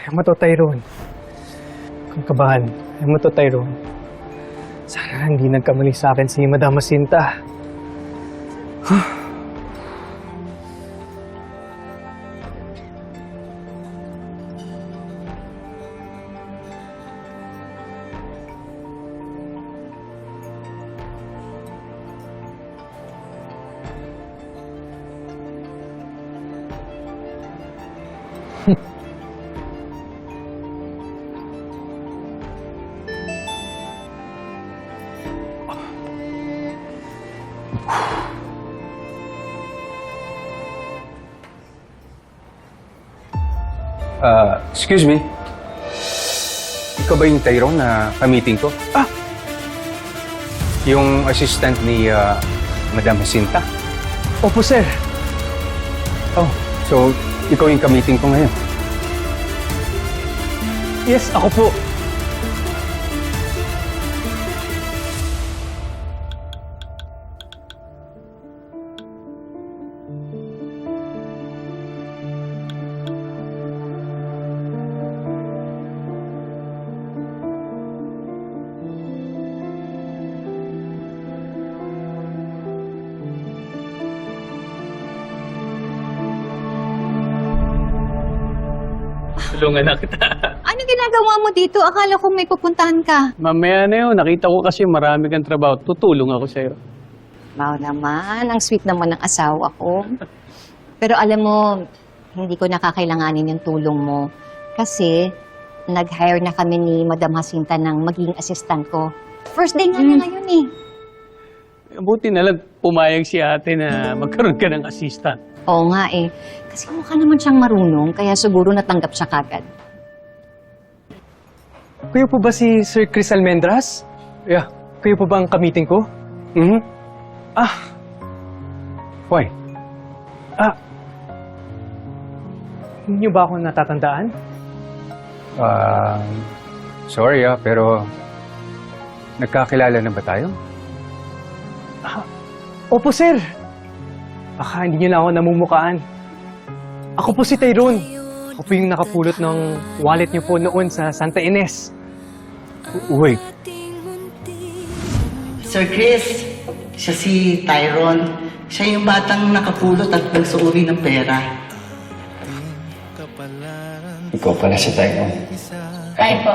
Ayaw mo to, Tyrone. Kung kabahan, ayaw mo to, Tyrone. Sana hindi nagkamali sa akin si Madam Jacinta. Excuse me. Ikaw ba yung Tyrone na ka-meeting ko? Yung assistant ni Madam Jacinta? Opo, sir. Oh, so ikaw yung ka-meeting ko ngayon? Yes, ako po. Tulungan na kita. Ano ginagawa mo dito? Akala ko may pupuntahan ka. Mamaya na yun. Nakita ko kasi marami kang trabaho. Tutulong ako sa'yo. Wow naman, ang sweet naman ng asawa ko. Pero alam mo, hindi ko nakakailanganin yung tulong mo. Kasi nag-hire na kami ni Madam Jacinta ng maging assistant ko. First day nga niya ngayon eh. Buti na lang pumayag si ate na magkaroon ka ng assistant. Oo nga eh. Kasi mukha naman siyang marunong, kaya siguro natanggap siya kagad. Kayo po ba si Sir Chris Almendras? Yeah. Kayo po ba ang ka-meeting ko? Mm-hmm. Why? Hindi niyo ba ako natatandaan? Sorry pero nagkakilala na ba tayo? Opo, sir. Baka hindi niyo na ako namumukaan. Ako po si Tyrone. Ako po yung nakapulot ng wallet niyo po noon sa Santa Ines. Wait. Sir Chris, siya si Tyrone. Siya yung batang nakapulot at nagsuuri ng pera. Ikaw pala si Tyrone. Ay po.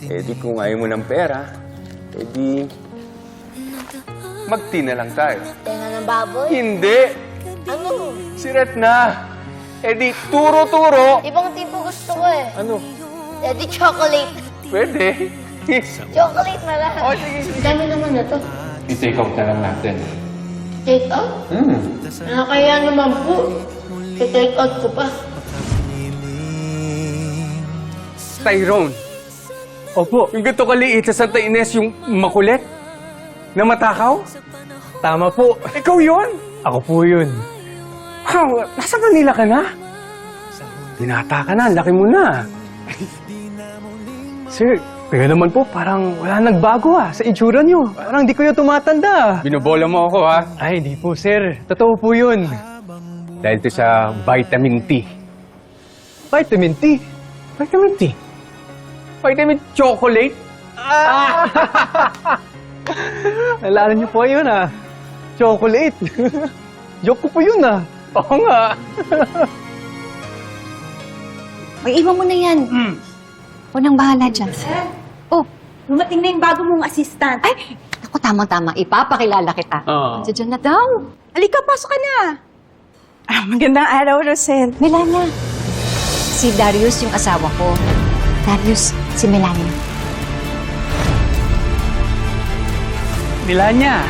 Di kung ayaw mo ng pera, mag-tea na lang tayo. Tenga ng baboy? Hindi! Ano? Siret na! Di turo-turo! Ibang tipo gusto ko eh. Ano? Di chocolate. Pwede. Chocolate na lang. Oh, sige, sige. Dami naman na to. I-take out na lang natin. Take out? Nakakaya naman po. I-take out ko pa. Tyrone! Opo. Yung ganito kaliit sa Santa Ines, yung makulit? Na matakaw? Tama po. Ikaw yun? Ako po yun. Nasa Manila ka na? Binata ka na, laki mo na. Sir, kaya naman po parang wala nagbago sa itsura niyo. Parang di kayo tumatanda. Binobola mo ako, ha? Ay, hindi po, sir. Totoo po yun. Dahil to sa vitamin T. Vitamin T. Vitamin T? Vitamin chocolate? Nalala niyo po yun, Chocolate. Joke ko po yun, Oo nga. Ay, iwan mo na yan. Huwag nang bahala dyan. Oh, Dumating na yung bago mong assistant. ay, ako tamang-tama. Ipapakilala kita. Oo. Diyan na daw. Halika, pasok ka na. Magandang araw, Rosel. Melania. Si Darius yung asawa ko. Darius, si Melania. Melania,